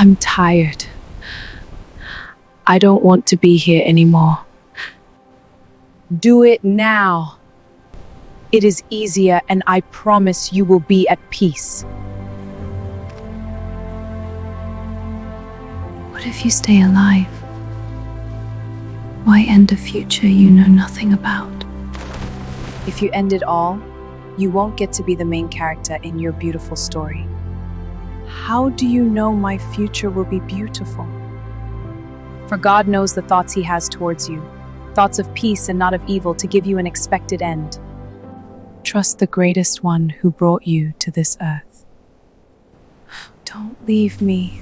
I'm tired. I don't want to be here anymore. Do it now. It is easier, and I promise you will be at peace. What if you stay alive? Why end a future you know nothing about? If you end it all, you won't get to be the main character in your beautiful story. How do you know my future will be beautiful? For God knows the thoughts He has towards you, thoughts of peace and not of evil, to give you an expected end. Trust the greatest one who brought you to this earth. Don't leave me.